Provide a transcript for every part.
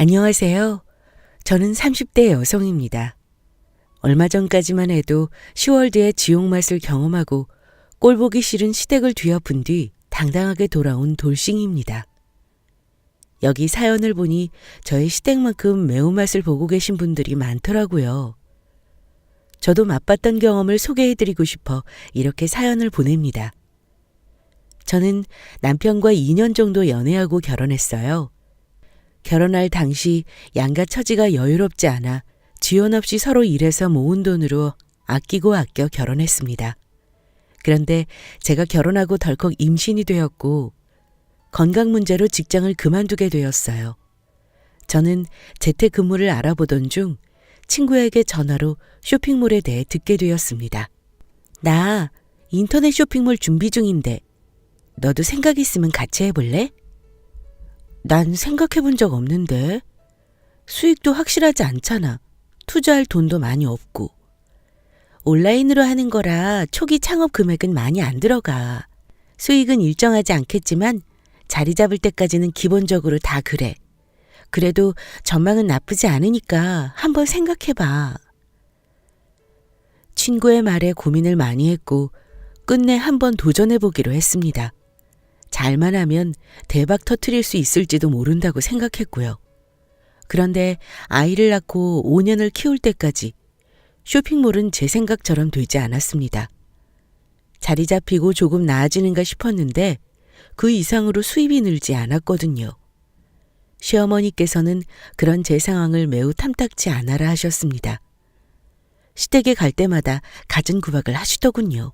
안녕하세요. 저는 30대 여성입니다. 얼마 전까지만 해도 10월드의 지옥 맛을 경험하고 꼴보기 싫은 시댁을 뒤엎은 뒤 당당하게 돌아온 돌싱입니다. 여기 사연을 보니 저의 시댁만큼 매운맛을 보고 계신 분들이 많더라고요. 저도 맛봤던 경험을 소개해드리고 싶어 이렇게 사연을 보냅니다. 저는 남편과 2년 정도 연애하고 결혼했어요. 결혼할 당시 양가 처지가 여유롭지 않아 지원 없이 서로 일해서 모은 돈으로 아끼고 아껴 결혼했습니다. 그런데 제가 결혼하고 덜컥 임신이 되었고 건강 문제로 직장을 그만두게 되었어요. 저는 재택근무를 알아보던 중 친구에게 전화로 쇼핑몰에 대해 듣게 되었습니다. 나 인터넷 쇼핑몰 준비 중인데 너도 생각 있으면 같이 해볼래? 난 생각해 본 적 없는데. 수익도 확실하지 않잖아. 투자할 돈도 많이 없고. 온라인으로 하는 거라 초기 창업 금액은 많이 안 들어가. 수익은 일정하지 않겠지만 자리 잡을 때까지는 기본적으로 다 그래. 그래도 전망은 나쁘지 않으니까 한번 생각해 봐. 친구의 말에 고민을 많이 했고 끝내 한번 도전해 보기로 했습니다. 잘만 하면 대박 터트릴 수 있을지도 모른다고 생각했고요. 그런데 아이를 낳고 5년을 키울 때까지 쇼핑몰은 제 생각처럼 되지 않았습니다. 자리 잡히고 조금 나아지는가 싶었는데 그 이상으로 수입이 늘지 않았거든요. 시어머니께서는 그런 제 상황을 매우 탐탁지 않아라 하셨습니다. 시댁에 갈 때마다 갖은 구박을 하시더군요.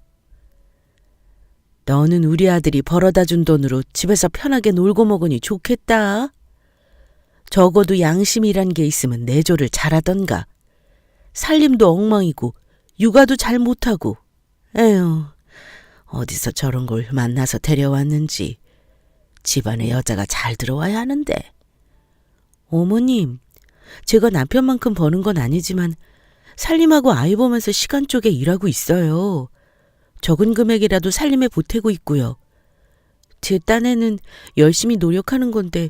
너는 우리 아들이 벌어다 준 돈으로 집에서 편하게 놀고 먹으니 좋겠다. 적어도 양심이란 게 있으면 내조를 잘하던가. 살림도 엉망이고 육아도 잘 못하고. 에휴, 어디서 저런 걸 만나서 데려왔는지. 집안에 여자가 잘 들어와야 하는데. 어머님, 제가 남편만큼 버는 건 아니지만 살림하고 아이 보면서 시간 쪼개 일하고 있어요. 적은 금액이라도 살림에 보태고 있고요. 제 딴에는 열심히 노력하는 건데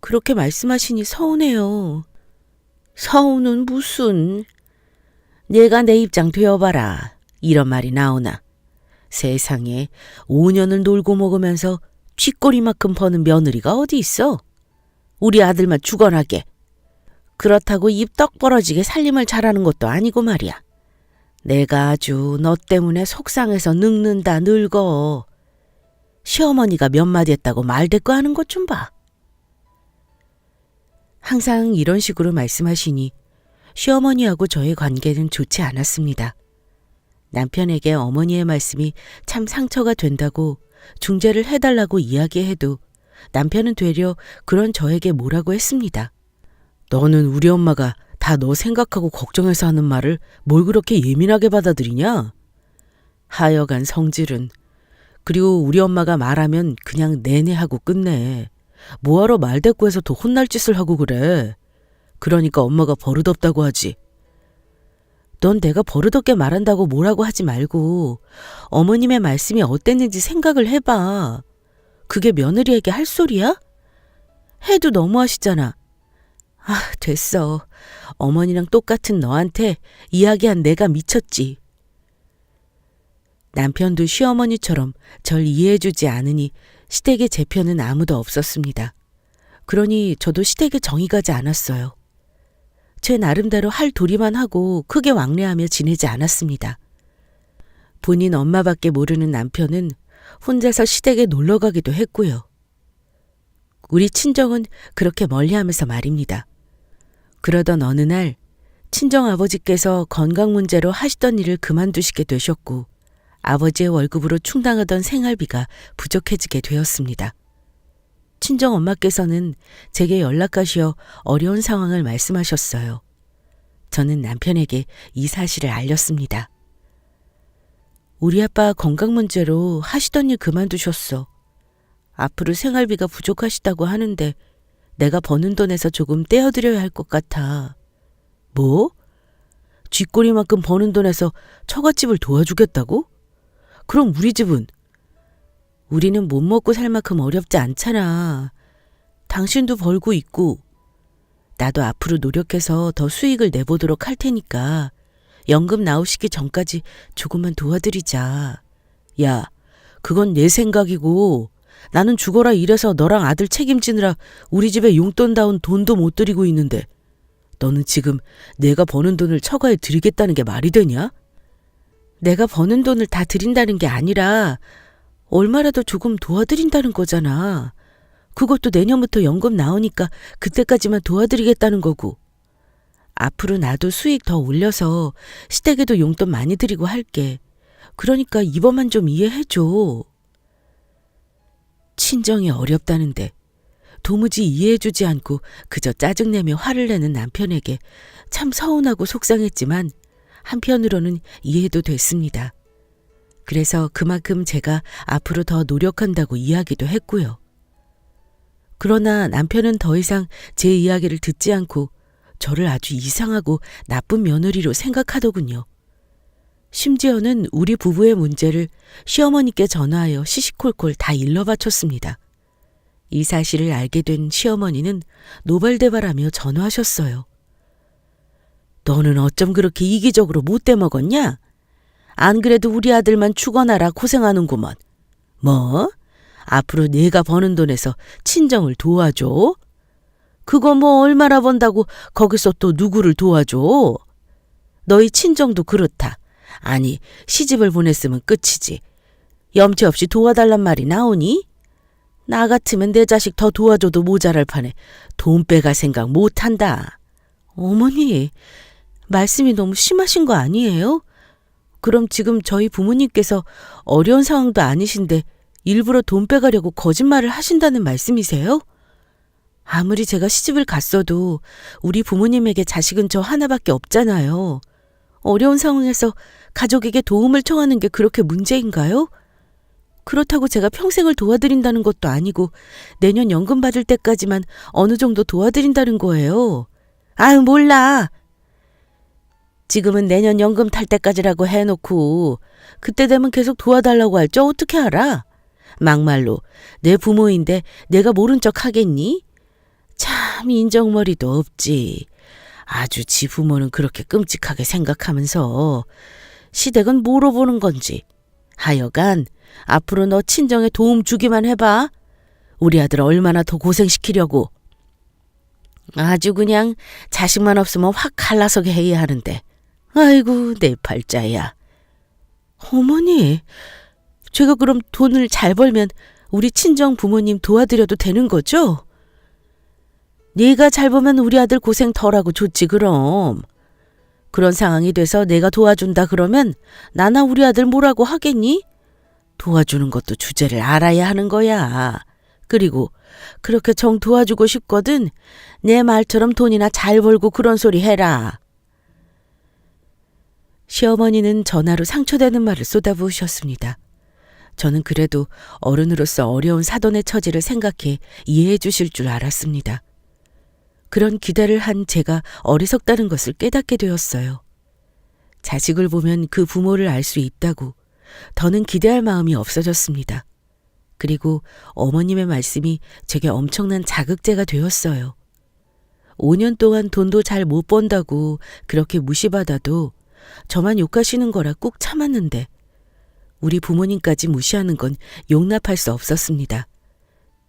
그렇게 말씀하시니 서운해요. 서운은 무슨. 내가 내 입장 되어봐라. 이런 말이 나오나. 세상에 5년을 놀고 먹으면서 쥐꼬리만큼 버는 며느리가 어디 있어. 우리 아들만 죽어나게. 그렇다고 입 떡 벌어지게 살림을 잘하는 것도 아니고 말이야. 내가 아주 너 때문에 속상해서 늙는다 늙어. 시어머니가 몇 마디 했다고 말대꾸 하는 것 좀 봐. 항상 이런 식으로 말씀하시니 시어머니하고 저의 관계는 좋지 않았습니다. 남편에게 어머니의 말씀이 참 상처가 된다고 중재를 해달라고 이야기해도 남편은 되려 그런 저에게 뭐라고 했습니다. 너는 우리 엄마가 다 너 생각하고 걱정해서 하는 말을 뭘 그렇게 예민하게 받아들이냐? 하여간 성질은. 그리고 우리 엄마가 말하면 그냥 내내 하고 끝내. 뭐하러 말대꾸해서 더 혼날 짓을 하고 그래. 그러니까 엄마가 버릇없다고 하지. 넌 내가 버릇없게 말한다고 뭐라고 하지 말고 어머님의 말씀이 어땠는지 생각을 해봐. 그게 며느리에게 할 소리야? 해도 너무하시잖아. 아, 됐어. 어머니랑 똑같은 너한테 이야기한 내가 미쳤지. 남편도 시어머니처럼 절 이해해주지 않으니 시댁에 제 편은 아무도 없었습니다. 그러니 저도 시댁에 정이 가지 않았어요. 제 나름대로 할 도리만 하고 크게 왕래하며 지내지 않았습니다. 본인 엄마밖에 모르는 남편은 혼자서 시댁에 놀러 가기도 했고요. 우리 친정은 그렇게 멀리하면서 말입니다. 그러던 어느 날 친정아버지께서 건강 문제로 하시던 일을 그만두시게 되셨고 아버지의 월급으로 충당하던 생활비가 부족해지게 되었습니다. 친정엄마께서는 제게 연락하시어 어려운 상황을 말씀하셨어요. 저는 남편에게 이 사실을 알렸습니다. 우리 아빠 건강 문제로 하시던 일 그만두셨어. 앞으로 생활비가 부족하시다고 하는데 내가 버는 돈에서 조금 떼어드려야 할 것 같아. 뭐? 쥐꼬리만큼 버는 돈에서 처갓집을 도와주겠다고? 그럼 우리 집은? 우리는 못 먹고 살 만큼 어렵지 않잖아. 당신도 벌고 있고. 나도 앞으로 노력해서 더 수익을 내보도록 할 테니까 연금 나오시기 전까지 조금만 도와드리자. 야, 그건 내 생각이고 나는 죽어라 일해서 너랑 아들 책임지느라 우리 집에 용돈다운 돈도 못 드리고 있는데 너는 지금 내가 버는 돈을 처가에 드리겠다는 게 말이 되냐? 내가 버는 돈을 다 드린다는 게 아니라 얼마라도 조금 도와드린다는 거잖아. 그것도 내년부터 연금 나오니까 그때까지만 도와드리겠다는 거고. 앞으로 나도 수익 더 올려서 시댁에도 용돈 많이 드리고 할게. 그러니까 이번만 좀 이해해줘. 친정이 어렵다는데 도무지 이해해주지 않고 그저 짜증내며 화를 내는 남편에게 참 서운하고 속상했지만 한편으로는 이해도 됐습니다. 그래서 그만큼 제가 앞으로 더 노력한다고 이야기도 했고요. 그러나 남편은 더 이상 제 이야기를 듣지 않고 저를 아주 이상하고 나쁜 며느리로 생각하더군요. 심지어는 우리 부부의 문제를 시어머니께 전화하여 시시콜콜 다 일러바쳤습니다. 이 사실을 알게 된 시어머니는 노발대발하며 전화하셨어요. 너는 어쩜 그렇게 이기적으로 못돼 먹었냐? 안 그래도 우리 아들만 죽어나라 고생하는구먼. 뭐? 앞으로 내가 버는 돈에서 친정을 도와줘? 그거 뭐 얼마나 번다고 거기서 또 누구를 도와줘? 너희 친정도 그렇다. 아니, 시집을 보냈으면 끝이지. 염치 없이 도와달란 말이 나오니? 나 같으면 내 자식 더 도와줘도 모자랄 판에 돈 빼갈 생각 못한다. 어머니, 말씀이 너무 심하신 거 아니에요? 그럼 지금 저희 부모님께서 어려운 상황도 아니신데 일부러 돈 빼가려고 거짓말을 하신다는 말씀이세요? 아무리 제가 시집을 갔어도 우리 부모님에게 자식은 저 하나밖에 없잖아요. 어려운 상황에서 가족에게 도움을 청하는 게 그렇게 문제인가요? 그렇다고 제가 평생을 도와드린다는 것도 아니고 내년 연금 받을 때까지만 어느 정도 도와드린다는 거예요. 아유, 몰라. 지금은 내년 연금 탈 때까지라고 해놓고 그때 되면 계속 도와달라고 할 줄 어떻게 알아? 막말로 내 부모인데 내가 모른 척 하겠니? 참 인정머리도 없지. 아주 지 부모는 그렇게 끔찍하게 생각하면서 시댁은 뭐로 보는 건지. 하여간 앞으로 너 친정에 도움 주기만 해봐. 우리 아들 얼마나 더 고생시키려고. 아주 그냥 자식만 없으면 확 갈라서게 해야 하는데. 아이고 내 팔자야. 어머니, 제가 그럼 돈을 잘 벌면 우리 친정 부모님 도와드려도 되는 거죠? 네가 잘 보면 우리 아들 고생 덜하고 좋지 그럼. 그런 상황이 돼서 내가 도와준다 그러면 나나 우리 아들 뭐라고 하겠니? 도와주는 것도 주제를 알아야 하는 거야. 그리고 그렇게 정 도와주고 싶거든 내 말처럼 돈이나 잘 벌고 그런 소리 해라. 시어머니는 전화로 상처되는 말을 쏟아부으셨습니다. 저는 그래도 어른으로서 어려운 사돈의 처지를 생각해 이해해 주실 줄 알았습니다. 그런 기대를 한 제가 어리석다는 것을 깨닫게 되었어요. 자식을 보면 그 부모를 알 수 있다고 더는 기대할 마음이 없어졌습니다. 그리고 어머님의 말씀이 제게 엄청난 자극제가 되었어요. 5년 동안 돈도 잘 못 번다고 그렇게 무시받아도 저만 욕하시는 거라 꾹 참았는데 우리 부모님까지 무시하는 건 용납할 수 없었습니다.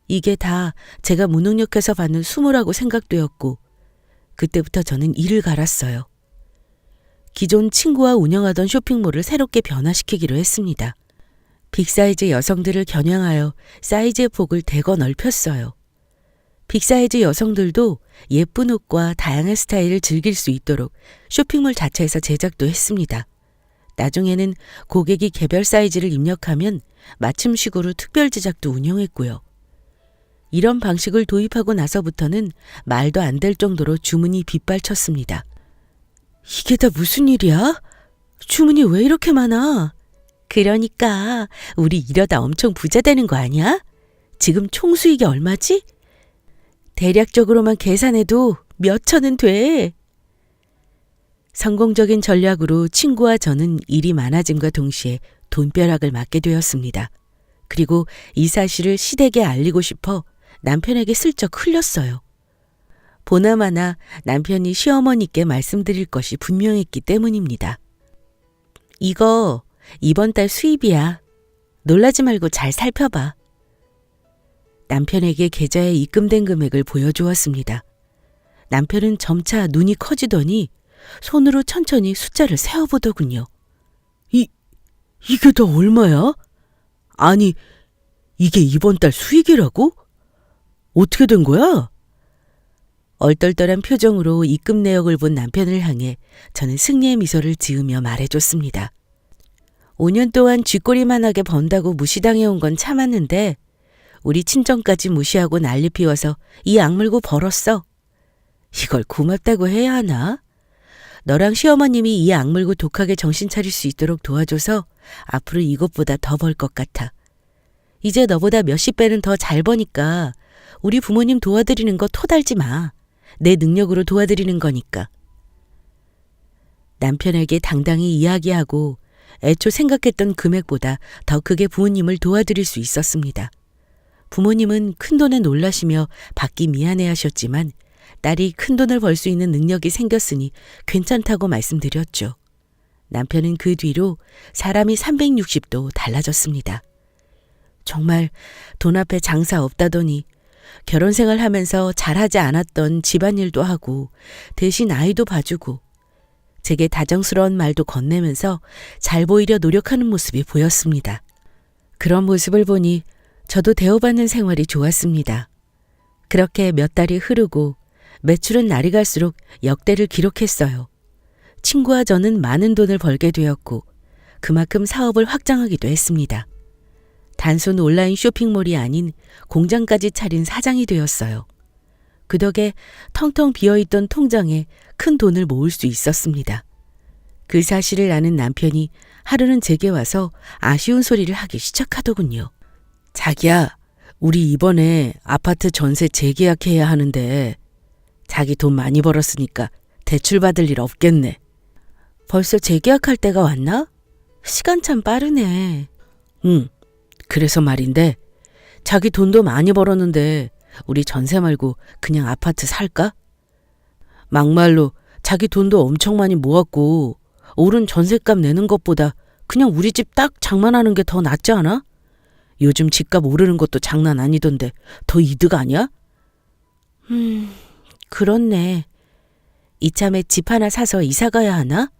이게 다 제가 무능력해서 받는 수모라고 생각되었고 그때부터 저는 이를 갈았어요. 기존 친구와 운영하던 쇼핑몰을 새롭게 변화시키기로 했습니다. 빅사이즈 여성들을 겨냥하여 사이즈의 폭을 대거 넓혔어요. 빅사이즈 여성들도 예쁜 옷과 다양한 스타일을 즐길 수 있도록 쇼핑몰 자체에서 제작도 했습니다. 나중에는 고객이 개별 사이즈를 입력하면 맞춤식으로 특별 제작도 운영했고요. 이런 방식을 도입하고 나서부터는 말도 안 될 정도로 주문이 빗발쳤습니다. 이게 다 무슨 일이야? 주문이 왜 이렇게 많아? 그러니까 우리 이러다 엄청 부자 되는 거 아니야? 지금 총 수익이 얼마지? 대략적으로만 계산해도 몇 천은 돼. 성공적인 전략으로 친구와 저는 일이 많아짐과 동시에 돈벼락을 맞게 되었습니다. 그리고 이 사실을 시댁에 알리고 싶어 남편에게 슬쩍 흘렸어요. 보나마나 남편이 시어머니께 말씀드릴 것이 분명했기 때문입니다. 이거 이번 달 수입이야. 놀라지 말고 잘 살펴봐. 남편에게 계좌에 입금된 금액을 보여주었습니다. 남편은 점차 눈이 커지더니 손으로 천천히 숫자를 세어보더군요. 이게 다 얼마야? 아니, 이게 이번 달 수익이라고? 어떻게 된 거야? 얼떨떨한 표정으로 입금 내역을 본 남편을 향해 저는 승리의 미소를 지으며 말해줬습니다. 5년 동안 쥐꼬리만하게 번다고 무시당해온 건 참았는데 우리 친정까지 무시하고 난리 피워서 이 악물고 벌었어. 이걸 고맙다고 해야 하나? 너랑 시어머님이 이 악물고 독하게 정신 차릴 수 있도록 도와줘서 앞으로 이것보다 더 벌 것 같아. 이제 너보다 몇십 배는 더 잘 버니까 우리 부모님 도와드리는 거 토달지 마. 내 능력으로 도와드리는 거니까. 남편에게 당당히 이야기하고 애초 생각했던 금액보다 더 크게 부모님을 도와드릴 수 있었습니다. 부모님은 큰돈에 놀라시며 받기 미안해하셨지만 딸이 큰돈을 벌 수 있는 능력이 생겼으니 괜찮다고 말씀드렸죠. 남편은 그 뒤로 사람이 360도 달라졌습니다. 정말 돈 앞에 장사 없다더니 결혼 생활하면서 잘하지 않았던 집안일도 하고 대신 아이도 봐주고 제게 다정스러운 말도 건네면서 잘 보이려 노력하는 모습이 보였습니다. 그런 모습을 보니 저도 대우받는 생활이 좋았습니다. 그렇게 몇 달이 흐르고 매출은 날이 갈수록 역대를 기록했어요. 친구와 저는 많은 돈을 벌게 되었고 그만큼 사업을 확장하기도 했습니다. 단순 온라인 쇼핑몰이 아닌 공장까지 차린 사장이 되었어요. 그 덕에 텅텅 비어있던 통장에 큰 돈을 모을 수 있었습니다. 그 사실을 아는 남편이 하루는 제게 와서 아쉬운 소리를 하기 시작하더군요. 자기야, 우리 이번에 아파트 전세 재계약해야 하는데 자기 돈 많이 벌었으니까 대출 받을 일 없겠네. 벌써 재계약할 때가 왔나? 시간 참 빠르네. 응, 그래서 말인데 자기 돈도 많이 벌었는데 우리 전세 말고 그냥 아파트 살까? 막말로 자기 돈도 엄청 많이 모았고 오른 전셋값 내는 것보다 그냥 우리 집 딱 장만하는 게 더 낫지 않아? 요즘 집값 오르는 것도 장난 아니던데 더 이득 아니야? 그렇네. 이참에 집 하나 사서 이사 가야 하나?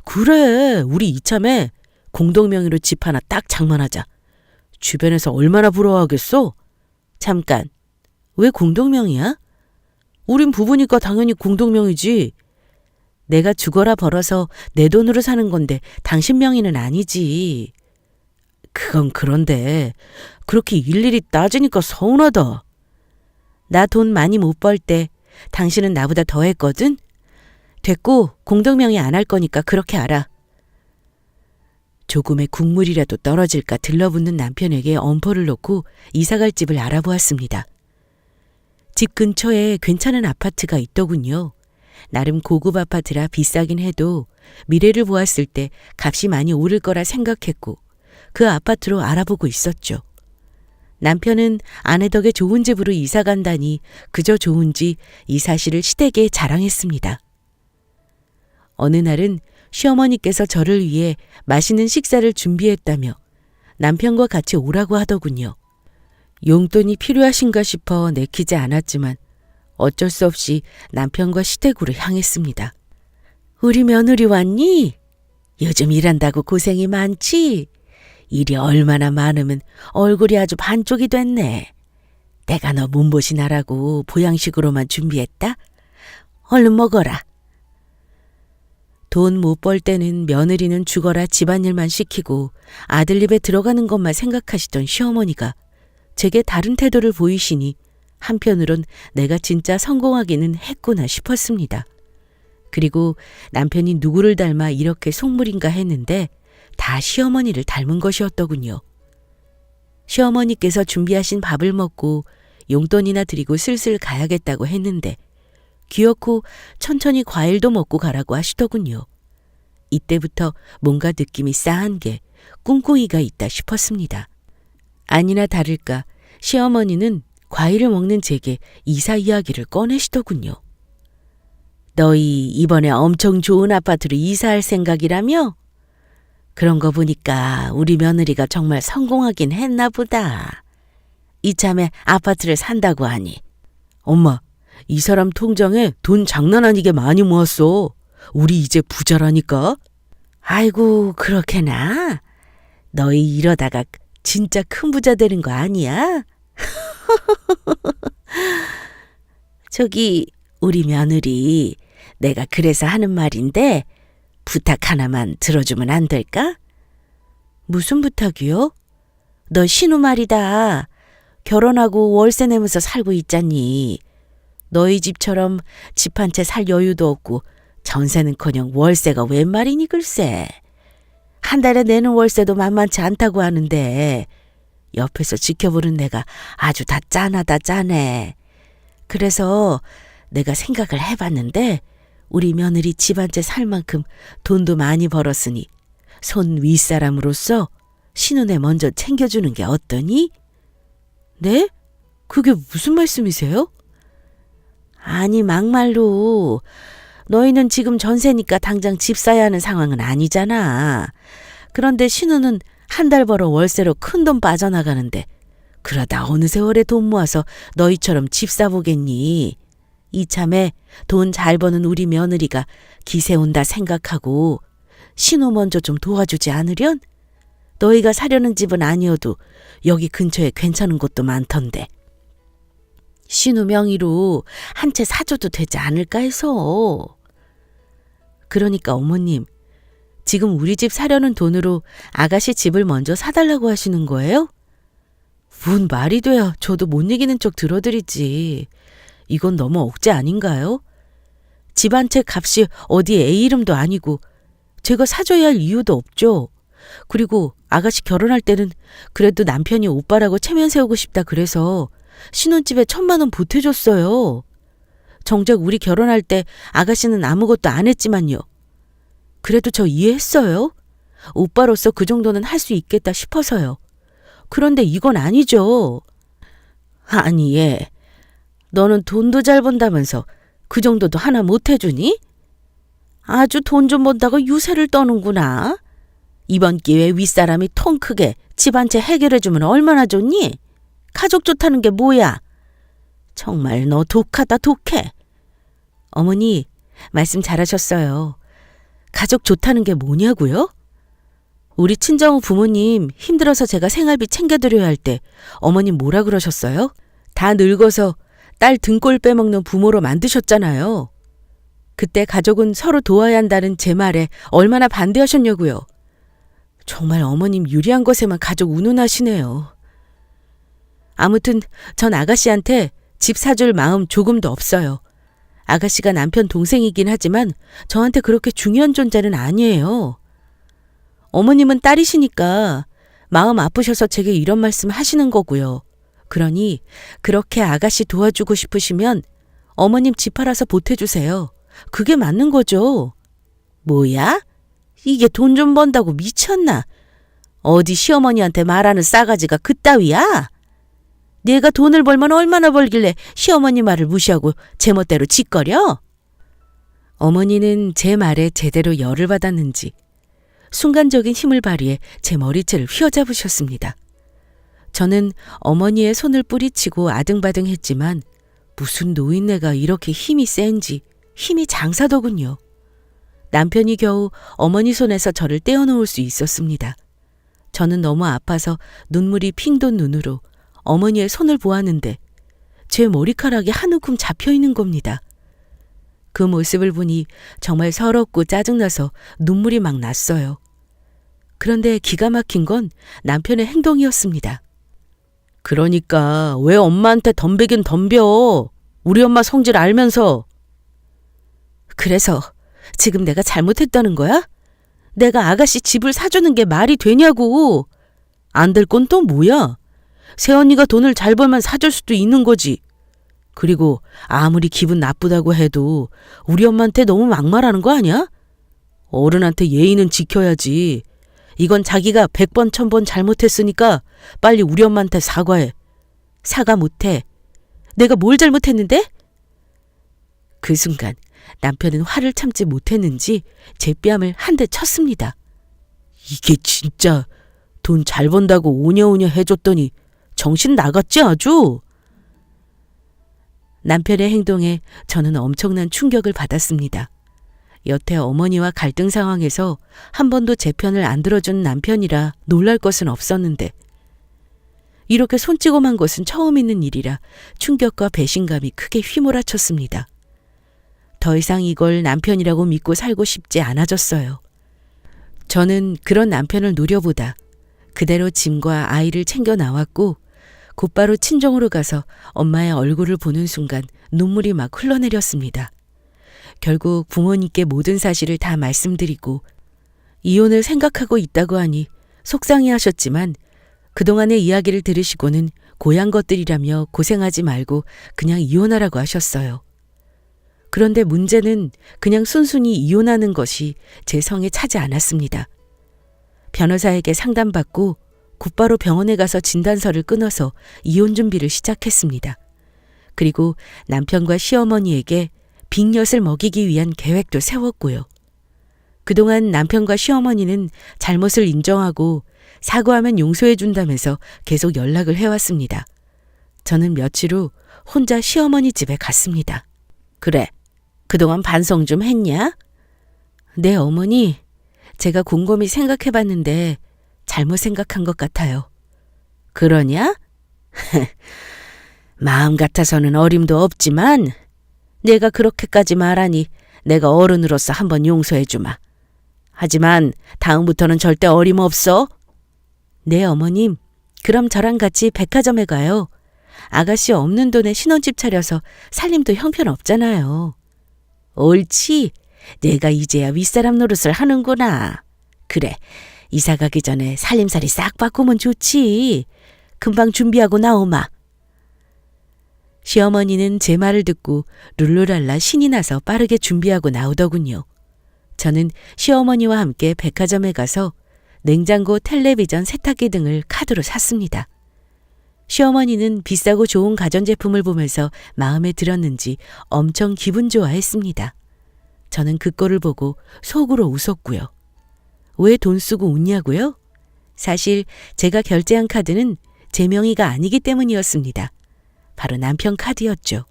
그래, 우리 이참에 공동명의로 집 하나 딱 장만하자. 주변에서 얼마나 부러워하겠어? 잠깐, 왜 공동명의야? 우린 부부니까 당연히 공동명의지. 내가 죽어라 벌어서 내 돈으로 사는 건데 당신 명의는 아니지. 그건 그런데 그렇게 일일이 따지니까 서운하다. 나 돈 많이 못 벌 때 당신은 나보다 더 했거든? 됐고 공동명의 안 할 거니까 그렇게 알아. 조금의 국물이라도 떨어질까 들러붙는 남편에게 엄포를 놓고 이사갈 집을 알아보았습니다. 집 근처에 괜찮은 아파트가 있더군요. 나름 고급 아파트라 비싸긴 해도 미래를 보았을 때 값이 많이 오를 거라 생각했고 그 아파트로 알아보고 있었죠. 남편은 아내 덕에 좋은 집으로 이사 간다니 그저 좋은지 이 사실을 시댁에 자랑했습니다. 어느 날은 시어머니께서 저를 위해 맛있는 식사를 준비했다며 남편과 같이 오라고 하더군요. 용돈이 필요하신가 싶어 내키지 않았지만 어쩔 수 없이 남편과 시댁으로 향했습니다. 우리 며느리 왔니? 요즘 일한다고 고생이 많지? 일이 얼마나 많으면 얼굴이 아주 반쪽이 됐네. 내가 너 몸보신하라고 보양식으로만 준비했다. 얼른 먹어라. 돈 못 벌 때는 며느리는 죽어라 집안일만 시키고 아들 입에 들어가는 것만 생각하시던 시어머니가 제게 다른 태도를 보이시니 한편으론 내가 진짜 성공하기는 했구나 싶었습니다. 그리고 남편이 누구를 닮아 이렇게 속물인가 했는데 다 시어머니를 닮은 것이었더군요. 시어머니께서 준비하신 밥을 먹고 용돈이나 드리고 슬슬 가야겠다고 했는데 귀엽고 천천히 과일도 먹고 가라고 하시더군요. 이때부터 뭔가 느낌이 싸한 게 꿍꿍이가 있다 싶었습니다. 아니나 다를까 시어머니는 과일을 먹는 제게 이사 이야기를 꺼내시더군요. 너희 이번에 엄청 좋은 아파트로 이사할 생각이라며? 그런 거 보니까 우리 며느리가 정말 성공하긴 했나 보다. 이참에 아파트를 산다고 하니. 엄마, 이 사람 통장에 돈 장난 아니게 많이 모았어. 우리 이제 부자라니까. 아이고, 그렇게나? 너희 이러다가 진짜 큰 부자 되는 거 아니야? 저기 우리 며느리, 내가 그래서 하는 말인데 부탁 하나만 들어주면 안 될까? 무슨 부탁이요? 너 신우 말이다. 결혼하고 월세 내면서 살고 있잖니. 너희 집처럼 집 한 채 살 여유도 없고 전세는커녕 월세가 웬 말이니 글쎄. 한 달에 내는 월세도 만만치 않다고 하는데 옆에서 지켜보는 내가 아주 다 짠하다 짠해. 그래서 내가 생각을 해봤는데 우리 며느리 집 한 채 살 만큼 돈도 많이 벌었으니 손 윗사람으로서 신혼에 먼저 챙겨주는 게 어떠니? 네? 그게 무슨 말씀이세요? 아니 막말로 너희는 지금 전세니까 당장 집 사야 하는 상황은 아니잖아. 그런데 신우는 한 달 벌어 월세로 큰돈 빠져나가는데 그러다 어느 세월에 돈 모아서 너희처럼 집 사보겠니? 이참에 돈 잘 버는 우리 며느리가 기세 온다 생각하고 신우 먼저 좀 도와주지 않으련? 너희가 사려는 집은 아니어도 여기 근처에 괜찮은 곳도 많던데. 신우 명의로 한 채 사줘도 되지 않을까 해서. 그러니까 어머님, 지금 우리 집 사려는 돈으로 아가씨 집을 먼저 사달라고 하시는 거예요? 뭔 말이 돼야 저도 못 이기는 쪽 들어드리지. 이건 너무 억지 아닌가요? 집 한 채 값이 어디 애 이름도 아니고 제가 사줘야 할 이유도 없죠. 그리고 아가씨 결혼할 때는 그래도 남편이 오빠라고 체면 세우고 싶다 그래서 신혼집에 1,000만 원 보태줬어요. 정작 우리 결혼할 때 아가씨는 아무것도 안 했지만요. 그래도 저 이해했어요. 오빠로서 그 정도는 할 수 있겠다 싶어서요. 그런데 이건 아니죠. 아니 얘, 너는 돈도 잘 번다면서 그 정도도 하나 못 해주니? 아주 돈 좀 번다고 유세를 떠는구나. 이번 기회에 윗사람이 통 크게 집 한 채 해결해주면 얼마나 좋니? 가족 좋다는 게 뭐야? 정말 너 독하다 독해. 어머니, 말씀 잘하셨어요. 가족 좋다는 게 뭐냐고요? 우리 친정부 부모님 힘들어서 제가 생활비 챙겨드려야 할 때 어머님 뭐라 그러셨어요? 다 늙어서 딸 등골 빼먹는 부모로 만드셨잖아요. 그때 가족은 서로 도와야 한다는 제 말에 얼마나 반대하셨냐고요. 정말 어머님 유리한 것에만 가족 운운하시네요. 아무튼 전 아가씨한테 집 사줄 마음 조금도 없어요. 아가씨가 남편 동생이긴 하지만 저한테 그렇게 중요한 존재는 아니에요. 어머님은 딸이시니까 마음 아프셔서 제게 이런 말씀 하시는 거고요. 그러니 그렇게 아가씨 도와주고 싶으시면 어머님 집 팔아서 보태주세요. 그게 맞는 거죠. 뭐야? 이게 돈 좀 번다고 미쳤나? 어디 시어머니한테 말하는 싸가지가 그따위야? 내가 돈을 벌면 얼마나 벌길래 시어머니 말을 무시하고 제멋대로 짓거려? 어머니는 제 말에 제대로 열을 받았는지 순간적인 힘을 발휘해 제 머리채를 휘어잡으셨습니다. 저는 어머니의 손을 뿌리치고 아등바등했지만 무슨 노인네가 이렇게 힘이 센지 힘이 장사더군요. 남편이 겨우 어머니 손에서 저를 떼어놓을 수 있었습니다. 저는 너무 아파서 눈물이 핑 돈 눈으로 어머니의 손을 보았는데 제 머리카락이 한 움큼 잡혀있는 겁니다. 그 모습을 보니 정말 서럽고 짜증나서 눈물이 막 났어요. 그런데 기가 막힌 건 남편의 행동이었습니다. 그러니까 왜 엄마한테 덤비긴 덤벼. 우리 엄마 성질 알면서. 그래서 지금 내가 잘못했다는 거야? 내가 아가씨 집을 사주는 게 말이 되냐고. 안 될 건 또 뭐야? 새언니가 돈을 잘 벌면 사줄 수도 있는 거지. 그리고 아무리 기분 나쁘다고 해도 우리 엄마한테 너무 막말하는 거 아니야? 어른한테 예의는 지켜야지. 이건 자기가 100번 1000번 잘못했으니까 빨리 우리 엄마한테 사과해. 사과 못해. 내가 뭘 잘못했는데? 그 순간 남편은 화를 참지 못했는지 제 뺨을 한 대 쳤습니다. 이게 진짜 돈 잘 번다고 오냐오냐 해줬더니 정신 나갔지 아주? 남편의 행동에 저는 엄청난 충격을 받았습니다. 여태 어머니와 갈등 상황에서 한 번도 제 편을 안 들어준 남편이라 놀랄 것은 없었는데 이렇게 손찌검한 것은 처음 있는 일이라 충격과 배신감이 크게 휘몰아쳤습니다. 더 이상 이걸 남편이라고 믿고 살고 싶지 않아졌어요. 저는 그런 남편을 노려보다 그대로 짐과 아이를 챙겨 나왔고 곧바로 친정으로 가서 엄마의 얼굴을 보는 순간 눈물이 막 흘러내렸습니다. 결국 부모님께 모든 사실을 다 말씀드리고 이혼을 생각하고 있다고 하니 속상해하셨지만 그동안의 이야기를 들으시고는 고향 것들이라며 고생하지 말고 그냥 이혼하라고 하셨어요. 그런데 문제는 그냥 순순히 이혼하는 것이 제 성에 차지 않았습니다. 변호사에게 상담받고 곧바로 병원에 가서 진단서를 끊어서 이혼 준비를 시작했습니다. 그리고 남편과 시어머니에게 빅엿을 먹이기 위한 계획도 세웠고요. 그동안 남편과 시어머니는 잘못을 인정하고 사과하면 용서해 준다면서 계속 연락을 해왔습니다. 저는 며칠 후 혼자 시어머니 집에 갔습니다. 그래, 그동안 반성 좀 했냐? 네, 어머니. 제가 곰곰이 생각해봤는데 잘못 생각한 것 같아요. 그러냐? 마음 같아서는 어림도 없지만 내가 그렇게까지 말하니 내가 어른으로서 한번 용서해주마. 하지만 다음부터는 절대 어림없어. 네, 어머님. 그럼 저랑 같이 백화점에 가요. 아가씨 없는 돈에 신혼집 차려서 살림도 형편없잖아요. 옳지. 내가 이제야 윗사람 노릇을 하는구나. 그래, 이사 가기 전에 살림살이 싹 바꾸면 좋지. 금방 준비하고 나오마. 시어머니는 제 말을 듣고 룰루랄라 신이 나서 빠르게 준비하고 나오더군요. 저는 시어머니와 함께 백화점에 가서 냉장고, 텔레비전, 세탁기 등을 카드로 샀습니다. 시어머니는 비싸고 좋은 가전제품을 보면서 마음에 들었는지 엄청 기분 좋아했습니다. 저는 그 꼴을 보고 속으로 웃었고요. 왜 돈 쓰고 웃냐고요? 사실 제가 결제한 카드는 제 명의가 아니기 때문이었습니다. 바로 남편 카드였죠.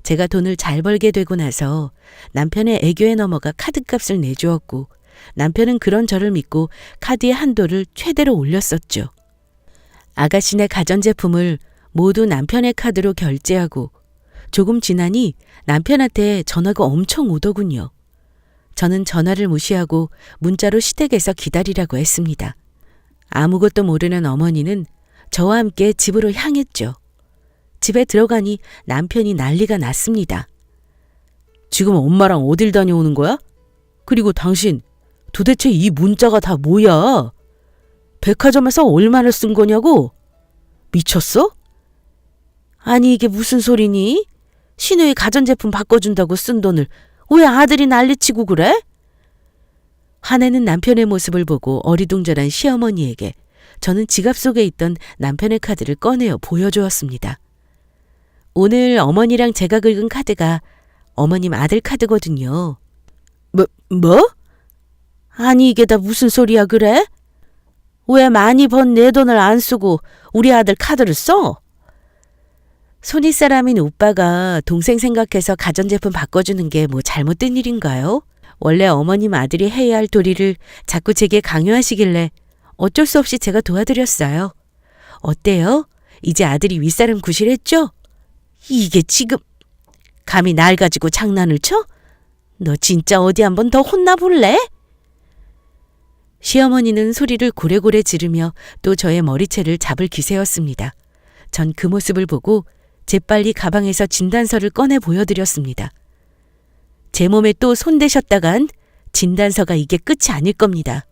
제가 돈을 잘 벌게 되고 나서 남편의 애교에 넘어가 카드값을 내주었고 남편은 그런 저를 믿고 카드의 한도를 최대로 올렸었죠. 아가씨네 가전제품을 모두 남편의 카드로 결제하고 조금 지나니 남편한테 전화가 엄청 오더군요. 저는 전화를 무시하고 문자로 시댁에서 기다리라고 했습니다. 아무것도 모르는 어머니는 저와 함께 집으로 향했죠. 집에 들어가니 남편이 난리가 났습니다. 지금 엄마랑 어딜 다녀오는 거야? 그리고 당신 도대체 이 문자가 다 뭐야? 백화점에서 얼마나 쓴 거냐고? 미쳤어? 아니 이게 무슨 소리니? 신우이 가전제품 바꿔준다고 쓴 돈을 왜 아들이 난리치고 그래? 화내는 남편의 모습을 보고 어리둥절한 시어머니에게 저는 지갑 속에 있던 남편의 카드를 꺼내어 보여주었습니다. 오늘 어머니랑 제가 긁은 카드가 어머님 아들 카드거든요. 뭐? 아니 이게 다 무슨 소리야 그래? 왜 많이 번 내 돈을 안 쓰고 우리 아들 카드를 써? 손윗사람인 오빠가 동생 생각해서 가전제품 바꿔주는 게 뭐 잘못된 일인가요? 원래 어머님 아들이 해야 할 도리를 자꾸 제게 강요하시길래 어쩔 수 없이 제가 도와드렸어요. 어때요? 이제 아들이 윗사람 구실했죠? 이게 지금 감히 날 가지고 장난을 쳐? 너 진짜 어디 한번 더 혼나볼래? 시어머니는 소리를 고래고래 지르며 또 저의 머리채를 잡을 기세였습니다. 전 그 모습을 보고 재빨리 가방에서 진단서를 꺼내 보여드렸습니다. 제 몸에 또 손대셨다간 진단서가 이게 끝이 아닐 겁니다.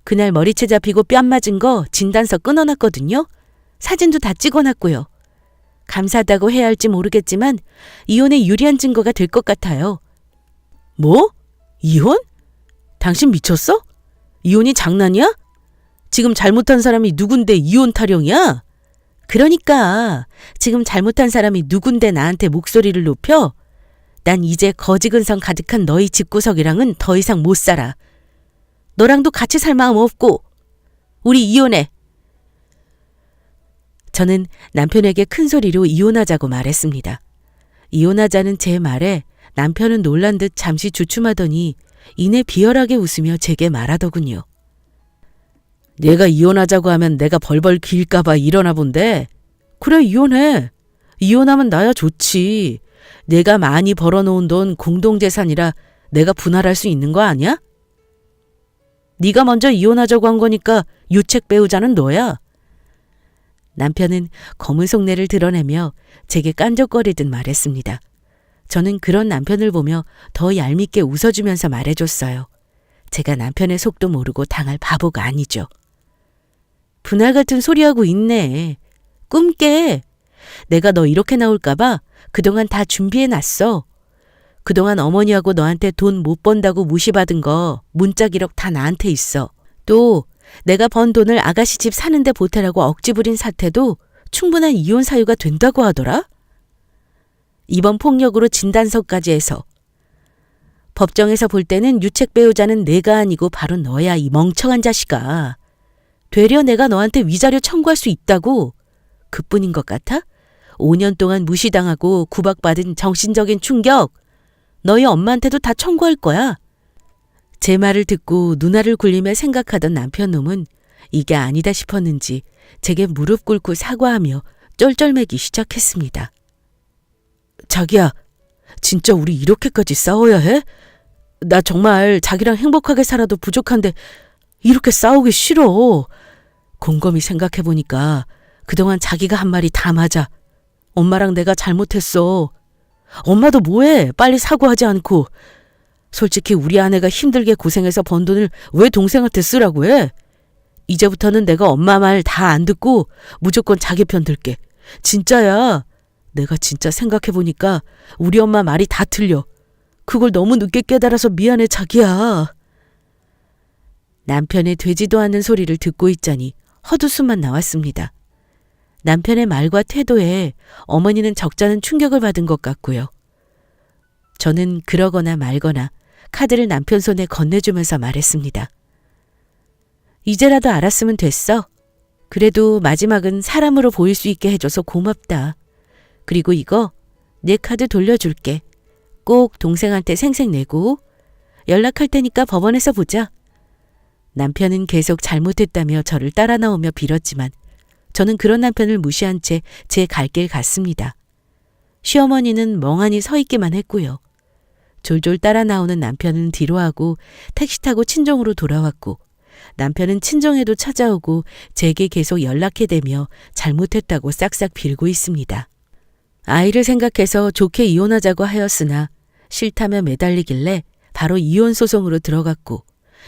그날 머리채 잡히고 뺨 맞은 거 진단서 끊어놨거든요. 사진도 다 찍어놨고요. 감사하다고 해야 할지 모르겠지만 이혼에 유리한 증거가 될 것 같아요. 뭐? 이혼? 당신 미쳤어? 이혼이 장난이야? 지금 잘못한 사람이 누군데 이혼 타령이야? 그러니까 지금 잘못한 사람이 누군데 나한테 목소리를 높여? 난 이제 거지근성 가득한 너희 집구석이랑은 더 이상 못 살아. 너랑도 같이 살 마음 없고 우리 이혼해. 저는 남편에게 큰 소리로 이혼하자고 말했습니다. 이혼하자는 제 말에 남편은 놀란 듯 잠시 주춤하더니 이내 비열하게 웃으며 제게 말하더군요. 내가 이혼하자고 하면 내가 벌벌 길까봐 이러나 본데. 그래, 이혼해. 이혼하면 나야 좋지. 내가 많이 벌어놓은 돈 공동재산이라 내가 분할할 수 있는 거 아니야? 네가 먼저 이혼하자고 한 거니까 유책 배우자는 너야. 남편은 검은 속내를 드러내며 제게 깐족거리듯 말했습니다. 저는 그런 남편을 보며 더 얄밉게 웃어주면서 말해줬어요. 제가 남편의 속도 모르고 당할 바보가 아니죠. 분할 같은 소리하고 있네. 꿈 깨. 내가 너 이렇게 나올까봐 그동안 다 준비해놨어. 그동안 어머니하고 너한테 돈 못 번다고 무시받은 거 문자 기록 다 나한테 있어. 또 내가 번 돈을 아가씨 집 사는데 보태라고 억지 부린 사태도 충분한 이혼 사유가 된다고 하더라. 이번 폭력으로 진단서까지 해서. 법정에서 볼 때는 유책 배우자는 내가 아니고 바로 너야, 이 멍청한 자식아. 되려 내가 너한테 위자료 청구할 수 있다고. 그뿐인 것 같아? 5년 동안 무시당하고 구박받은 정신적인 충격. 너희 엄마한테도 다 청구할 거야. 제 말을 듣고 눈알을 굴리며 생각하던 남편 놈은 이게 아니다 싶었는지 제게 무릎 꿇고 사과하며 쩔쩔매기 시작했습니다. 자기야, 진짜 우리 이렇게까지 싸워야 해? 나 정말 자기랑 행복하게 살아도 부족한데 이렇게 싸우기 싫어. 곰곰이 생각해보니까 그동안 자기가 한 말이 다 맞아. 엄마랑 내가 잘못했어. 엄마도 뭐해? 빨리 사과하지 않고. 솔직히 우리 아내가 힘들게 고생해서 번 돈을 왜 동생한테 쓰라고 해? 이제부터는 내가 엄마 말 다 안 듣고 무조건 자기 편 들게. 진짜야. 내가 진짜 생각해보니까 우리 엄마 말이 다 틀려. 그걸 너무 늦게 깨달아서 미안해, 자기야. 남편의 되지도 않는 소리를 듣고 있자니 헛웃음만 나왔습니다. 남편의 말과 태도에 어머니는 적잖은 충격을 받은 것 같고요. 저는 그러거나 말거나 카드를 남편 손에 건네주면서 말했습니다. 이제라도 알았으면 됐어. 그래도 마지막은 사람으로 보일 수 있게 해줘서 고맙다. 그리고 이거 내 카드 돌려줄게. 꼭 동생한테 생색 내고 연락할 테니까 법원에서 보자. 남편은 계속 잘못했다며 저를 따라 나오며 빌었지만 저는 그런 남편을 무시한 채 제 갈 길 갔습니다. 시어머니는 멍하니 서 있기만 했고요. 졸졸 따라 나오는 남편은 뒤로하고 택시 타고 친정으로 돌아왔고 남편은 친정에도 찾아오고 제게 계속 연락해대며 잘못했다고 싹싹 빌고 있습니다. 아이를 생각해서 좋게 이혼하자고 하였으나 싫다며 매달리길래 바로 이혼 소송으로 들어갔고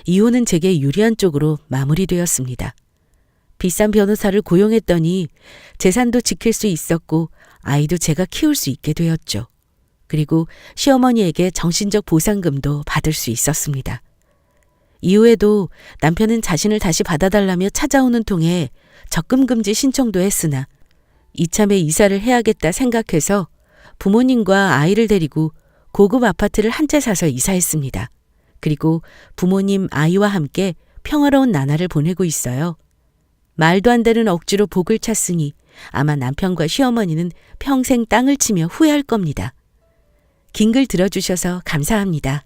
이혼은 제게 유리한 쪽으로 마무리되었습니다. 비싼 변호사를 고용했더니 재산도 지킬 수 있었고 아이도 제가 키울 수 있게 되었죠. 그리고 시어머니에게 정신적 보상금도 받을 수 있었습니다. 이후에도 남편은 자신을 다시 받아달라며 찾아오는 통에 적금금지 신청도 했으나 이참에 이사를 해야겠다 생각해서 부모님과 아이를 데리고 고급 아파트를 한 채 사서 이사했습니다. 그리고 부모님, 아이와 함께 평화로운 나날을 보내고 있어요. 말도 안 되는 억지로 복을 찾으니 아마 남편과 시어머니는 평생 땅을 치며 후회할 겁니다. 긴 글 들어주셔서 감사합니다.